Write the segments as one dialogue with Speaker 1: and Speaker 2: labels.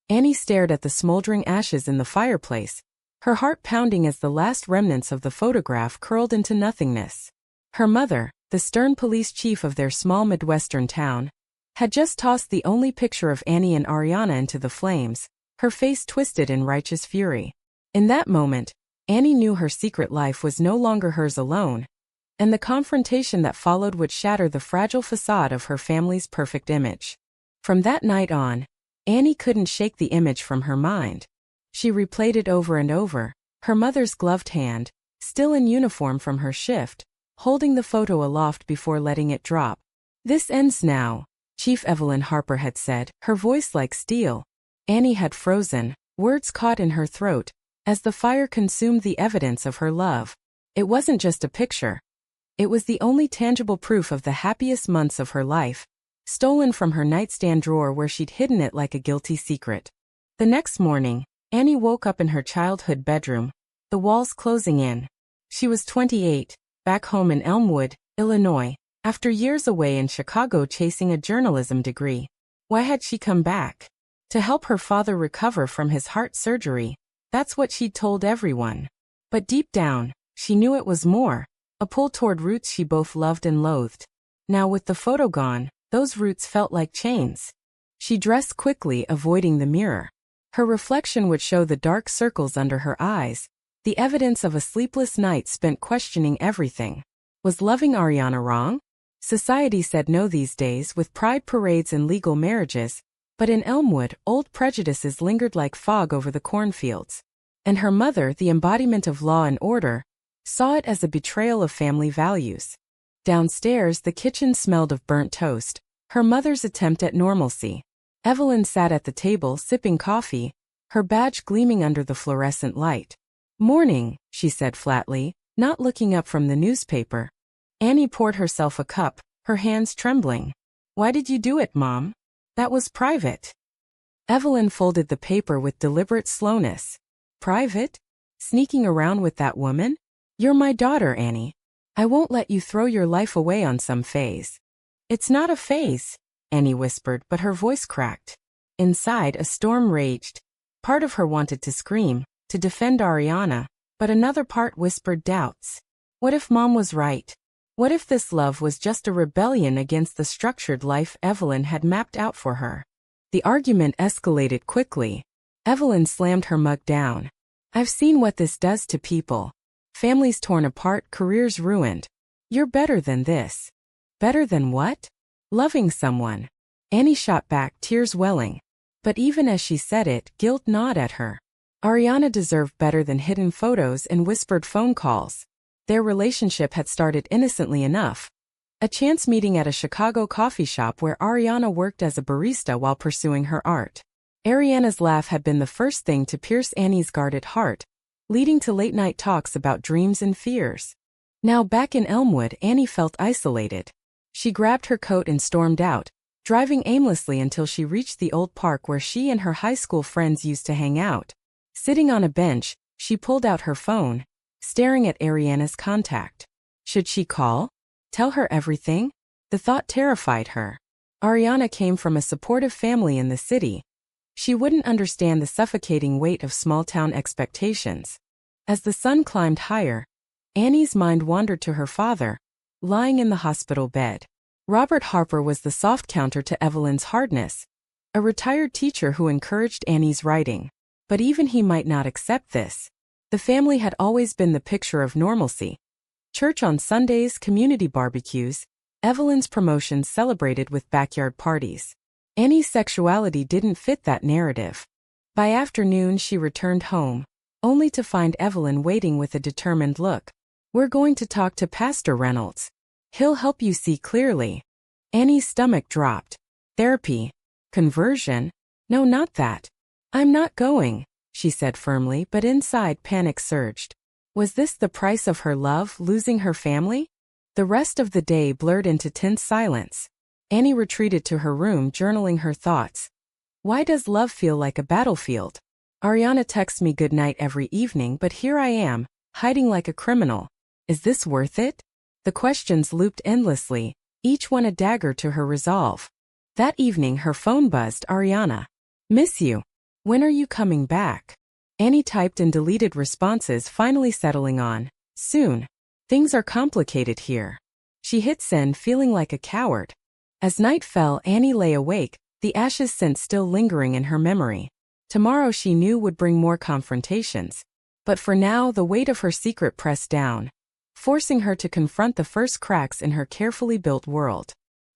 Speaker 1: Annie stared at the smoldering ashes in the fireplace, her heart pounding as the last remnants of the photograph curled into nothingness. Her mother, the stern police chief of their small Midwestern town, had just tossed the only picture of Annie and Ariana into the flames, her face twisted in righteous fury. In that moment, Annie knew her secret life was no longer hers alone, and the confrontation that followed would shatter the fragile facade of her family's perfect image. From that night on, Annie couldn't shake the image from her mind. She replayed it over and over, her mother's gloved hand, still in uniform from her shift, holding the photo aloft before letting it drop. "This ends now," Chief Evelyn Harper had said, her voice like steel. Annie had frozen, words caught in her throat, as the fire consumed the evidence of her love. It wasn't just a picture. It was the only tangible proof of the happiest months of her life, stolen from her nightstand drawer where she'd hidden it like a guilty secret. The next morning, Annie woke up in her childhood bedroom, the walls closing in. She was 28, back home in Elmwood, Illinois, after years away in Chicago chasing a journalism degree. Why had she come back? To help her father recover from his heart surgery. That's what she'd told everyone. But deep down, she knew it was more, a pull toward roots she both loved and loathed. Now with the photo gone, those roots felt like chains. She dressed quickly, avoiding the mirror. Her reflection would show the dark circles under her eyes, the evidence of a sleepless night spent questioning everything. Was loving Ariana wrong? Society said no these days with pride parades and legal marriages, but in Elmwood, old prejudices lingered like fog over the cornfields. And her mother, the embodiment of law and order, saw it as a betrayal of family values. Downstairs, the kitchen smelled of burnt toast, her mother's attempt at normalcy. Evelyn sat at the table sipping coffee, her badge gleaming under the fluorescent light. "Morning," she said flatly, not looking up from the newspaper. Annie poured herself a cup, her hands trembling. "Why did you do it, Mom? That was private." Evelyn folded the paper with deliberate slowness. "Private? Sneaking around with that woman? You're my daughter, Annie. I won't let you throw your life away on some phase." "It's not a phase," Annie whispered, but her voice cracked. Inside, a storm raged. Part of her wanted to scream, to defend Ariana, but another part whispered doubts. What if Mom was right? What if this love was just a rebellion against the structured life Evelyn had mapped out for her? The argument escalated quickly. Evelyn slammed her mug down. "I've seen what this does to people. Families torn apart, careers ruined. You're better than this." "Better than what?" "Loving someone." Annie shot back, tears welling. But even as she said it, guilt gnawed at her. Ariana deserved better than hidden photos and whispered phone calls. Their relationship had started innocently enough. A chance meeting at a Chicago coffee shop where Ariana worked as a barista while pursuing her art. Ariana's laugh had been the first thing to pierce Annie's guarded heart, leading to late-night talks about dreams and fears. Now back in Elmwood, Annie felt isolated. She grabbed her coat and stormed out, driving aimlessly until she reached the old park where she and her high school friends used to hang out. Sitting on a bench, she pulled out her phone, staring at Ariana's contact. Should she call? Tell her everything? The thought terrified her. Ariana came from a supportive family in the city. She wouldn't understand the suffocating weight of small-town expectations. As the sun climbed higher, Annie's mind wandered to her father, lying in the hospital bed. Robert Harper was the soft counter to Evelyn's hardness, a retired teacher who encouraged Annie's writing. But even he might not accept this. The family had always been the picture of normalcy. Church on Sundays, community barbecues, Evelyn's promotions celebrated with backyard parties. Annie's sexuality didn't fit that narrative. By afternoon she returned home, only to find Evelyn waiting with a determined look. "We're going to talk to Pastor Reynolds. He'll help you see clearly." Annie's stomach dropped. "Therapy? Conversion? No, not that. I'm not going," she said firmly, but inside panic surged. Was this the price of her love, losing her family? The rest of the day blurred into tense silence. Annie retreated to her room, journaling her thoughts. Why does love feel like a battlefield? Ariana texts me goodnight every evening, but here I am, hiding like a criminal. Is this worth it? The questions looped endlessly, each one a dagger to her resolve. That evening her phone buzzed. "Ariana. Miss you. When are you coming back? Annie typed and deleted responses, finally settling on, soon. Things are complicated here. She hit send, feeling like a coward. As night fell, Annie lay awake, the ashes scent still lingering in her memory. Tomorrow she knew would bring more confrontations. But for now, the weight of her secret pressed down, forcing her to confront the first cracks in her carefully built world.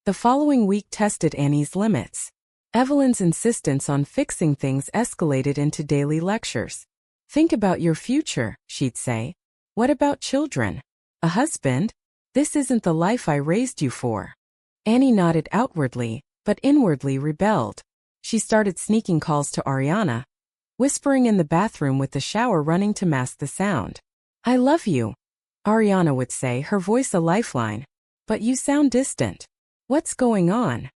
Speaker 1: The following week tested Annie's limits. Evelyn's insistence on fixing things escalated into daily lectures. Think about your future, she'd say. What about children? A husband? This isn't the life I raised you for. Annie nodded outwardly, but inwardly rebelled. She started sneaking calls to Ariana, whispering in the bathroom with the shower running to mask the sound. I love you, Ariana would say, her voice a lifeline. But you sound distant. What's going on?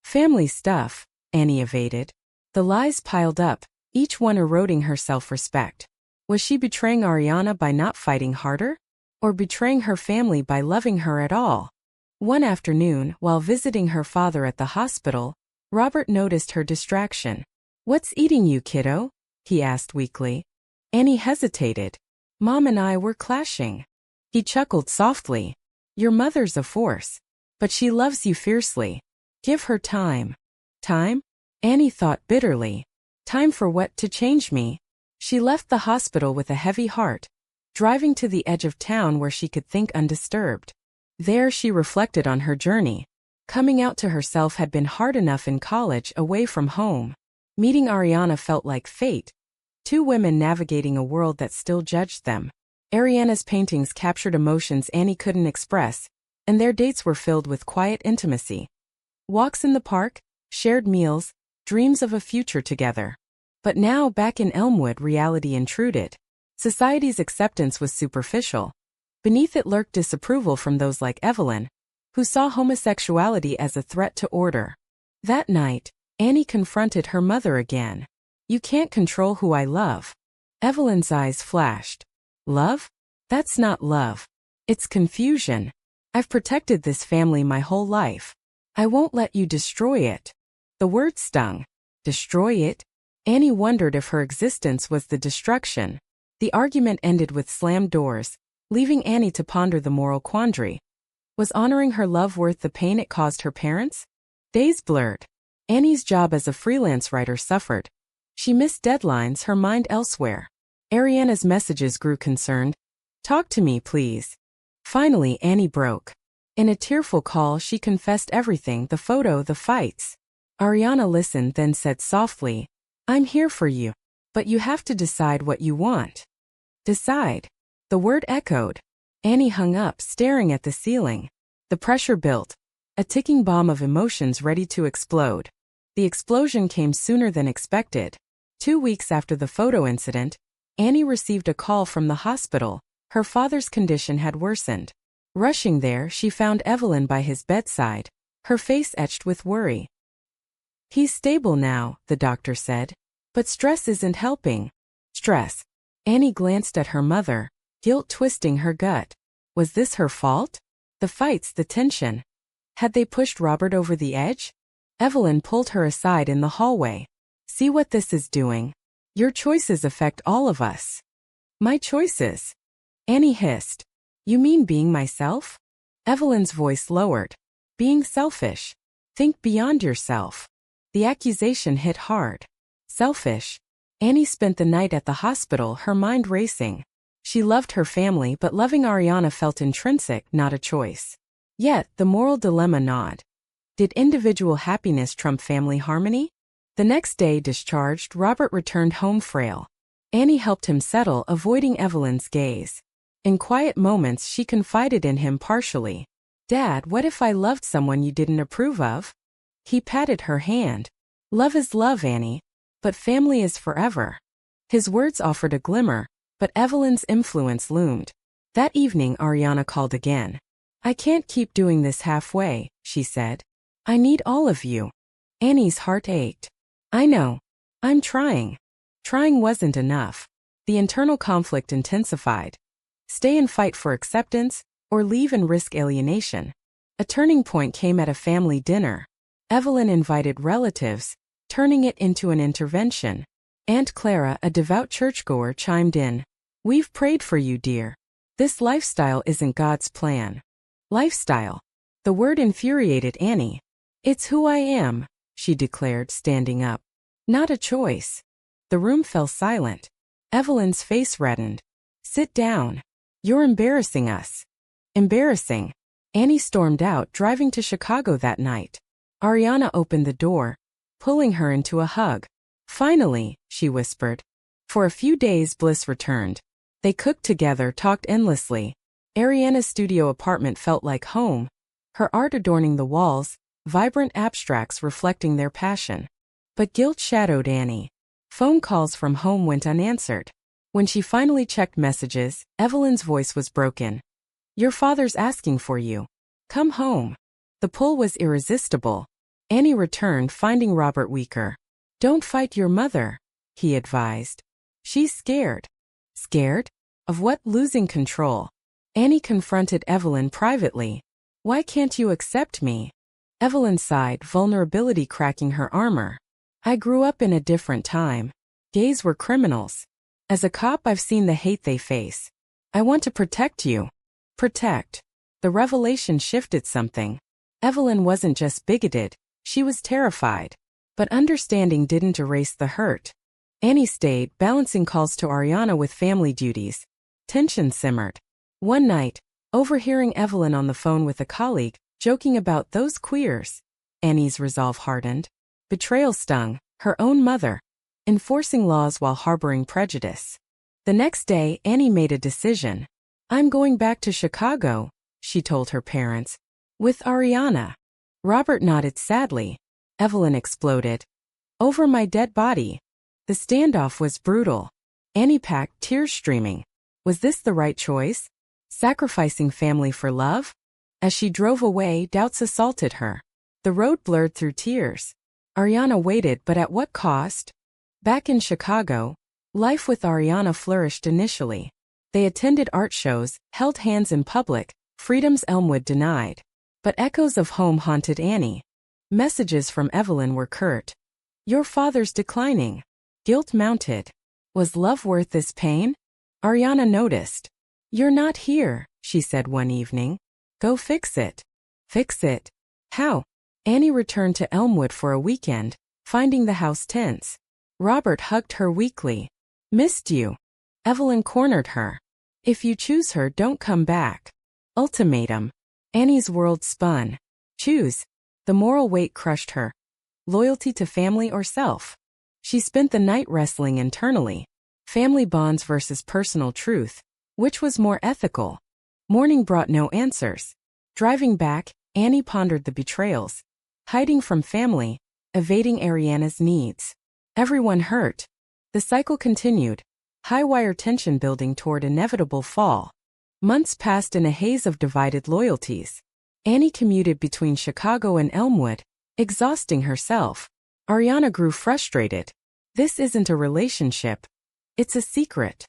Speaker 1: Family stuff, Annie evaded. The lies piled up, each one eroding her self-respect. Was she betraying Ariana by not fighting harder? Or betraying her family by loving her at all? One afternoon, while visiting her father at the hospital, Robert noticed her distraction. What's eating you, kiddo? He asked weakly. Annie hesitated. Mom and I were clashing. He chuckled softly. Your mother's a force. But she loves you fiercely. Give her time. Time? Annie thought bitterly. Time for what? To change me? She left the hospital with a heavy heart, driving to the edge of town where she could think undisturbed. There she reflected on her journey. Coming out to herself had been hard enough in college, away from home. Meeting Ariana felt like fate. Two women navigating a world that still judged them. Ariana's paintings captured emotions Annie couldn't express, and their dates were filled with quiet intimacy. Walks in the park, shared meals, dreams of a future together. But now, back in Elmwood, reality intruded. Society's acceptance was superficial. Beneath it lurked disapproval from those like Evelyn, who saw homosexuality as a threat to order. That night, Annie confronted her mother again. You can't control who I love. Evelyn's eyes flashed. Love? That's not love. It's confusion. I've protected this family my whole life. I won't let you destroy it. The word stung. Destroy it? Annie wondered if her existence was the destruction. The argument ended with slammed doors, leaving Annie to ponder the moral quandary. Was honoring her love worth the pain it caused her parents? Days blurred. Annie's job as a freelance writer suffered. She missed deadlines, her mind elsewhere. Ariana's messages grew concerned. Talk to me, please. Finally, Annie broke. In a tearful call, she confessed everything, the photo, the fights. Ariana listened, then said softly, I'm here for you. But you have to decide what you want. Decide. The word echoed. Annie hung up, staring at the ceiling. The pressure built. A ticking bomb of emotions ready to explode. The explosion came sooner than expected. 2 weeks after the photo incident, Annie received a call from the hospital. Her father's condition had worsened. Rushing there, she found Evelyn by his bedside, her face etched with worry. He's stable now, the doctor said. But stress isn't helping. Stress. Annie glanced at her mother, guilt twisting her gut. Was this her fault? The fights, the tension. Had they pushed Robert over the edge? Evelyn pulled her aside in the hallway. See what this is doing? Your choices affect all of us. My choices? Annie hissed. You mean being myself? Evelyn's voice lowered. Being selfish. Think beyond yourself. The accusation hit hard. Selfish. Annie spent the night at the hospital, her mind racing. She loved her family, but loving Ariana felt intrinsic, not a choice. Yet, the moral dilemma gnawed. Did individual happiness trump family harmony? The next day, discharged, Robert returned home frail. Annie helped him settle, avoiding Evelyn's gaze. In quiet moments, she confided in him partially. Dad, what if I loved someone you didn't approve of? He patted her hand. Love is love, Annie. But family is forever. His words offered a glimmer, but Evelyn's influence loomed. That evening, Ariana called again. I can't keep doing this halfway, she said. I need all of you. Annie's heart ached. I know. I'm trying. Trying wasn't enough. The internal conflict intensified. Stay and fight for acceptance, or leave and risk alienation. A turning point came at a family dinner. Evelyn invited relatives, turning it into an intervention. Aunt Clara, a devout churchgoer, chimed in. We've prayed for you, dear. This lifestyle isn't God's plan. Lifestyle. The word infuriated Annie. It's who I am, she declared, standing up. Not a choice. The room fell silent. Evelyn's face reddened. Sit down. You're embarrassing us. Embarrassing. Annie stormed out, driving to Chicago that night. Ariana opened the door, pulling her into a hug. Finally, she whispered. For a few days bliss returned. They cooked together, talked endlessly. Ariana's studio apartment felt like home, her art adorning the walls, vibrant abstracts reflecting their passion. But guilt shadowed Annie. Phone calls from home went unanswered. When she finally checked messages, Evelyn's voice was broken. Your father's asking for you. Come home. The pull was irresistible. Annie returned, finding Robert weaker. Don't fight your mother, he advised. She's scared. Scared? Of what? Losing control. Annie confronted Evelyn privately. Why can't you accept me? Evelyn sighed, vulnerability cracking her armor. I grew up in a different time. Gays were criminals. As a cop, I've seen the hate they face. I want to protect you. Protect. The revelation shifted something. Evelyn wasn't just bigoted, she was terrified. But understanding didn't erase the hurt. Annie stayed, balancing calls to Ariana with family duties. Tension simmered. One night, overhearing Evelyn on the phone with a colleague, joking about those queers. Annie's resolve hardened. Betrayal stung, her own mother. Enforcing laws while harboring prejudice. The next day, Annie made a decision. I'm going back to Chicago, she told her parents. With Ariana. Robert nodded sadly. Evelyn exploded. Over my dead body. The standoff was brutal. Annie packed, tears streaming. Was this the right choice? Sacrificing family for love? As she drove away, doubts assaulted her. The road blurred through tears. Ariana waited, but at what cost? Back in Chicago, life with Ariana flourished initially. They attended art shows, held hands in public, freedoms Elmwood denied. But echoes of home haunted Annie. Messages from Evelyn were curt. Your father's declining. Guilt mounted. Was love worth this pain? Ariana noticed. You're not here, she said one evening. Go fix it. Fix it? How? Annie returned to Elmwood for a weekend, finding the house tense. Robert hugged her weakly. Missed you. Evelyn cornered her. If you choose her, don't come back. Ultimatum. Annie's world spun. Choose. The moral weight crushed her. Loyalty to family or self. She spent the night wrestling internally. Family bonds versus personal truth. Which was more ethical? Morning brought no answers. Driving back, Annie pondered the betrayals. Hiding from family, evading Ariana's needs. Everyone hurt. The cycle continued. High-wire tension building toward inevitable fall. Months passed in a haze of divided loyalties. Annie commuted between Chicago and Elmwood, exhausting herself. Ariana grew frustrated. This isn't a relationship. It's a secret.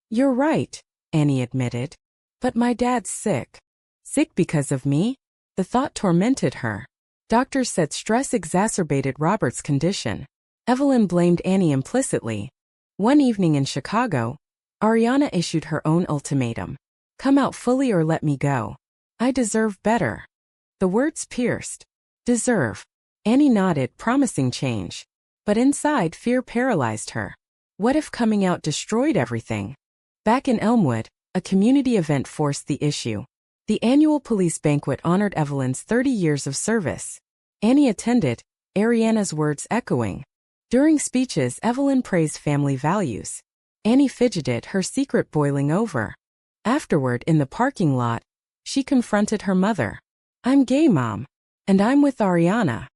Speaker 1: You're right, Annie admitted. But my dad's sick. Sick because of me? The thought tormented her. Doctors said stress exacerbated Robert's condition. Evelyn blamed Annie implicitly. One evening in Chicago, Ariana issued her own ultimatum. Come out fully or let me go. I deserve better. The words pierced. Deserve. Annie nodded, promising change. But inside, fear paralyzed her. What if coming out destroyed everything? Back in Elmwood, a community event forced the issue. The annual police banquet honored Evelyn's 30 years of service. Annie attended, Ariana's words echoing. During speeches, Evelyn praised family values. Annie fidgeted, her secret boiling over. Afterward, in the parking lot, she confronted her mother. I'm gay, Mom. And I'm with Ariana.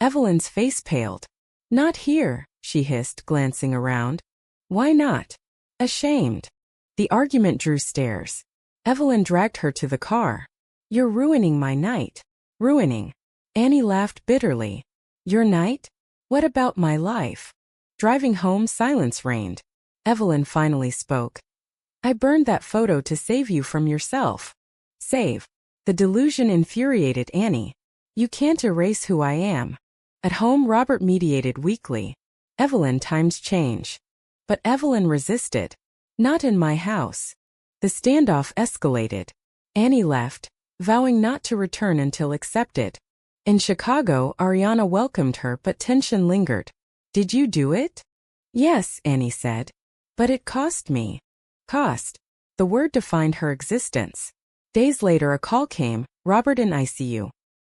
Speaker 1: Evelyn's face paled. Not here, she hissed, glancing around. Why not? Ashamed. The argument drew stares. Evelyn dragged her to the car. You're ruining my night. Ruining. Annie laughed bitterly. Your night? What about my life? Driving home, silence reigned. Evelyn finally spoke. I burned that photo to save you from yourself. Save. The delusion infuriated Annie. You can't erase who I am. At home, Robert mediated weakly. Evelyn, times change. But Evelyn resisted. Not in my house. The standoff escalated. Annie left, vowing not to return until accepted. In Chicago, Ariana welcomed her, but tension lingered. Did you do it? Yes, Annie said. But it cost me. Cost. The word defined her existence. Days later a call came, Robert in ICU.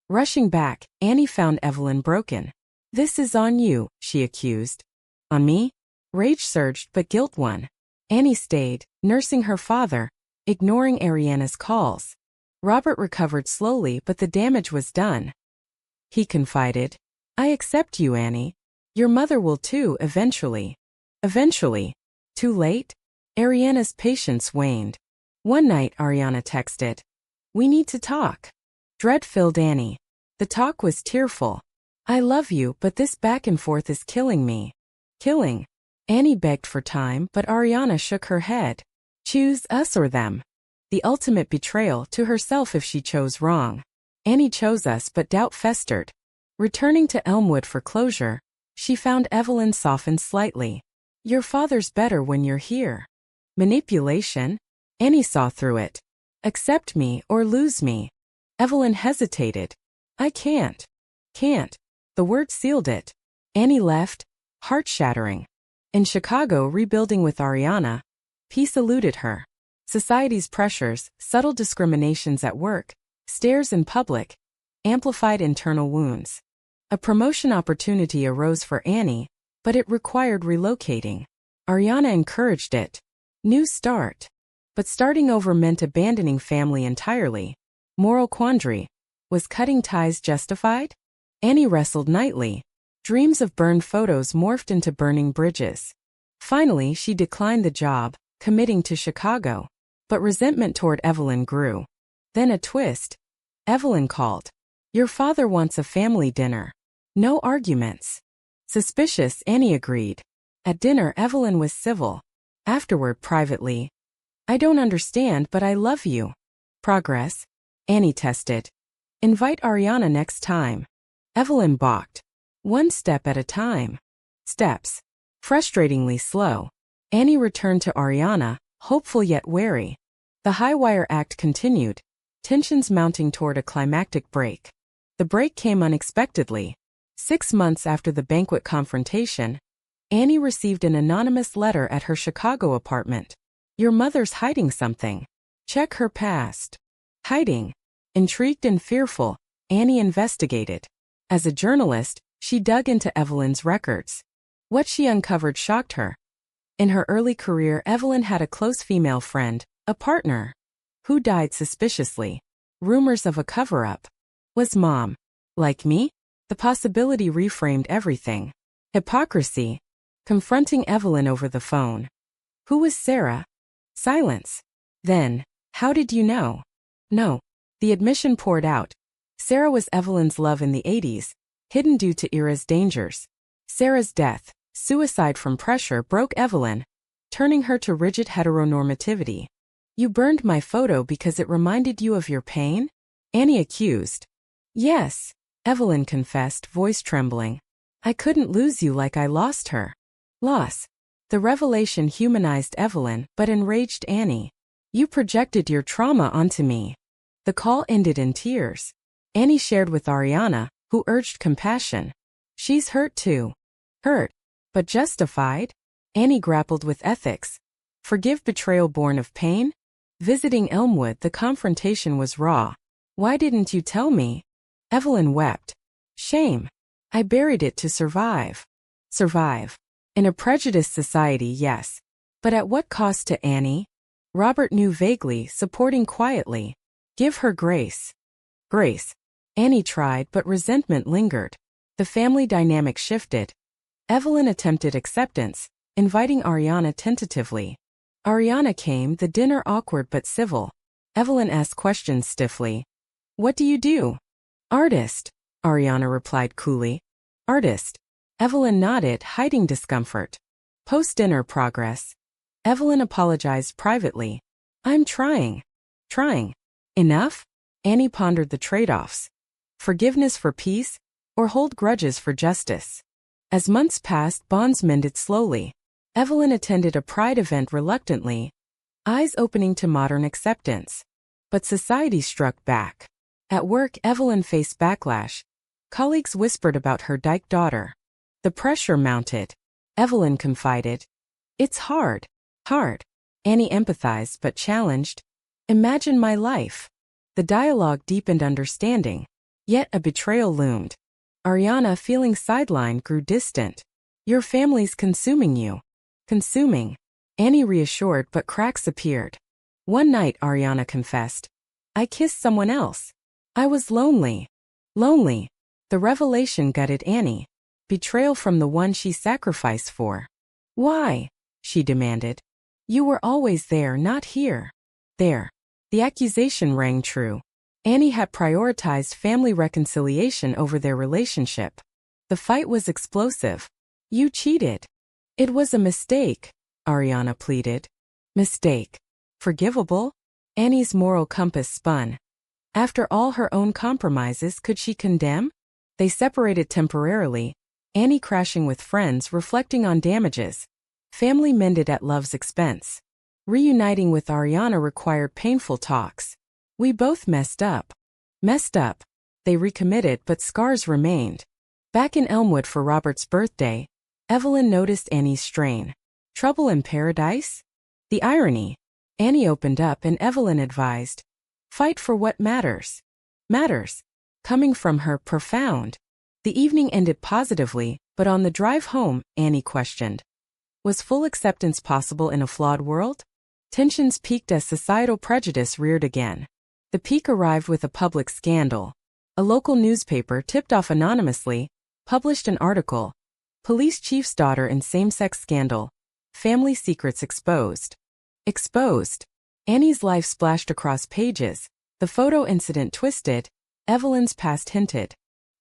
Speaker 1: Rushing back, Annie found Evelyn broken. This is on you, she accused. On me? Rage surged but guilt won. Annie stayed, nursing her father, ignoring Ariana's calls. Robert recovered slowly but the damage was done. He confided. I accept you, Annie. Your mother will too, eventually. Eventually. Too late? Ariana's patience waned. One night Ariana texted. We need to talk. Dread filled Annie. The talk was tearful. I love you, but this back and forth is killing me. Killing. Annie begged for time, but Ariana shook her head. Choose us or them. The ultimate betrayal to herself if she chose wrong. Annie chose us, but doubt festered. Returning to Elmwood for closure, she found Evelyn softened slightly. Your father's better when you're here. Manipulation? Annie saw through it. Accept me or lose me. Evelyn hesitated. I can't. Can't. The word sealed it. Annie left, heart-shattering. In Chicago, rebuilding with Ariana, peace eluded her. Society's pressures, subtle discriminations at work, stares in public, amplified internal wounds. A promotion opportunity arose for Annie, but it required relocating. Ariana encouraged it. New start. But starting over meant abandoning family entirely. Moral quandary. Was cutting ties justified? Annie wrestled nightly. Dreams of burned photos morphed into burning bridges. Finally, she declined the job, committing to Chicago. But resentment toward Evelyn grew. Then a twist. Evelyn called. Your father wants a family dinner. No arguments. Suspicious, Annie agreed. At dinner, Evelyn was civil. Afterward, privately. I don't understand, but I love you. Progress. Annie tested. Invite Ariana next time. Evelyn balked. One step at a time. Steps. Frustratingly slow. Annie returned to Ariana, hopeful yet wary. The high wire act continued, tensions mounting toward a climactic break. The break came unexpectedly. 6 months after the banquet confrontation, Annie received an anonymous letter at her Chicago apartment. Your mother's hiding something. Check her past. Hiding. Intrigued and fearful, Annie investigated. As a journalist, she dug into Evelyn's records. What she uncovered shocked her. In her early career, Evelyn had a close female friend, a partner, who died suspiciously. Rumors of a cover-up. Was Mom like me? The possibility reframed everything. Hypocrisy. Confronting Evelyn over the phone. Who was Sarah? Silence. Then, how did you know? No. The admission poured out. Sarah was Evelyn's love in the 80s, hidden due to era's dangers. Sarah's death, suicide from pressure, broke Evelyn, turning her to rigid heteronormativity. You burned my photo because it reminded you of your pain? Annie accused. Yes, Evelyn confessed, voice trembling. I couldn't lose you like I lost her. Loss. The revelation humanized Evelyn but enraged Annie. You projected your trauma onto me. The call ended in tears. Annie shared with Ariana, who urged compassion. She's hurt too. Hurt. But justified? Annie grappled with ethics. Forgive betrayal born of pain? Visiting Elmwood, the confrontation was raw. Why didn't you tell me? Evelyn wept. Shame. I buried it to survive. Survive. In a prejudiced society, yes. But at what cost to Annie? Robert knew vaguely, supporting quietly. Give her grace. Grace. Annie tried, but resentment lingered. The family dynamic shifted. Evelyn attempted acceptance, inviting Ariana tentatively. Ariana came, the dinner awkward but civil. Evelyn asked questions stiffly. What do you do? Artist, Ariana replied coolly. Artist. Evelyn nodded, hiding discomfort. Post-dinner progress. Evelyn apologized privately. I'm trying. Trying. Enough? Annie pondered the trade-offs. Forgiveness for peace, or hold grudges for justice. As months passed, bonds mended slowly. Evelyn attended a pride event reluctantly, eyes opening to modern acceptance. But society struck back. At work, Evelyn faced backlash. Colleagues whispered about her dyke daughter. The pressure mounted. Evelyn confided. "It's hard. Hard." Annie empathized but challenged. "Imagine my life." The dialogue deepened understanding. Yet a betrayal loomed. Ariana, feeling sidelined, grew distant. "Your family's consuming you." "Consuming." Annie reassured, but cracks appeared. One night, Ariana confessed. "I kissed someone else. I was lonely." Lonely. The revelation gutted Annie. Betrayal from the one she sacrificed for. "Why?" she demanded. "You were always there, not here." There. The accusation rang true. Annie had prioritized family reconciliation over their relationship. The fight was explosive. "You cheated." "It was a mistake," Ariana pleaded. Mistake. Forgivable? Annie's moral compass spun. After all her own compromises, could she condemn? They separated temporarily, Annie crashing with friends, reflecting on damages. Family mended at love's expense. Reuniting with Ariana required painful talks. "We both messed up." Messed up. They recommitted, but scars remained. Back in Elmwood for Robert's birthday, Evelyn noticed Annie's strain. Trouble in paradise? The irony. Annie opened up and Evelyn advised. Fight for what matters. Matters. Coming from her, profound. The evening ended positively, but on the drive home, Annie questioned. Was full acceptance possible in a flawed world? Tensions peaked as societal prejudice reared again. The peak arrived with a public scandal. A local newspaper, tipped off anonymously, published an article. Police chief's daughter in same-sex scandal. Family secrets exposed. Exposed. Annie's life splashed across pages. The photo incident twisted. Evelyn's past hinted.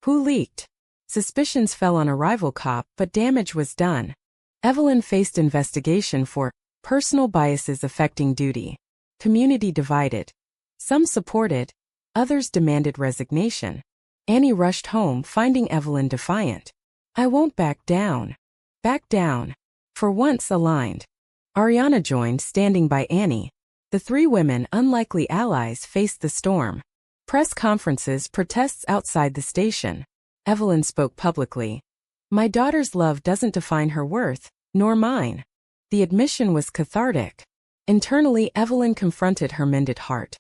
Speaker 1: Who leaked? Suspicions fell on a rival cop, but damage was done. Evelyn faced investigation for personal biases affecting duty. Community divided. Some supported, others demanded resignation. Annie rushed home, finding Evelyn defiant. I won't back down. Back down. For once aligned. Ariana joined, standing by Annie. The three women, unlikely allies, faced the storm. Press conferences, protests outside the station. Evelyn spoke publicly. My daughter's love doesn't define her worth, nor mine. The admission was cathartic. Internally, Evelyn confronted her mended heart.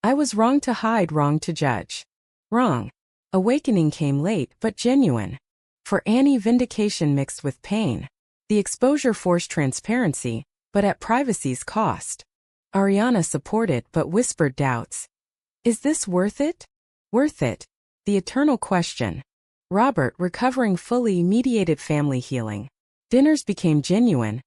Speaker 1: I was wrong to hide, wrong to judge. Wrong. Awakening came late, but genuine. For Annie, vindication mixed with pain. The exposure forced transparency, but at privacy's cost. Ariana supported but whispered doubts. Is this worth it? Worth it? The eternal question. Robert, recovering fully, mediated family healing. Dinners became genuine,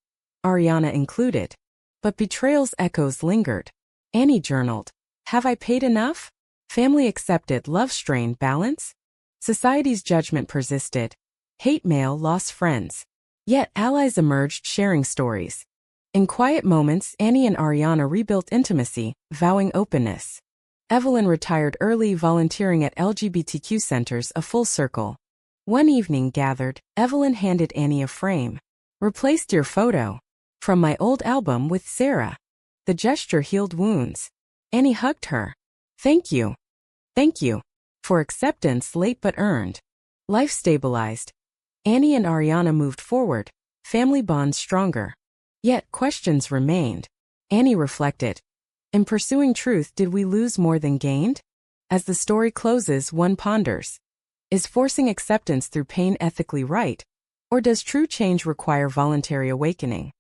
Speaker 1: Ariana included. But betrayal's echoes lingered. Annie journaled. Have I paid enough? Family accepted, love strained, balance? Society's judgment persisted. Hate mail lost friends. Yet allies emerged, sharing stories. In quiet moments, Annie and Ariana rebuilt intimacy, vowing openness. Evelyn retired early, volunteering at LGBTQ centers, a full circle. One evening gathered, Evelyn handed Annie a frame. Replaced your photo. From my old album with Sarah. The gesture healed wounds. Annie hugged her. Thank you. Thank you. For acceptance late but earned. Life stabilized. Annie and Ariana moved forward, family bonds stronger. Yet questions remained. Annie reflected. In pursuing truth, did we lose more than gained? As the story closes, one ponders. Is forcing acceptance through pain ethically right? Or does true change require voluntary awakening?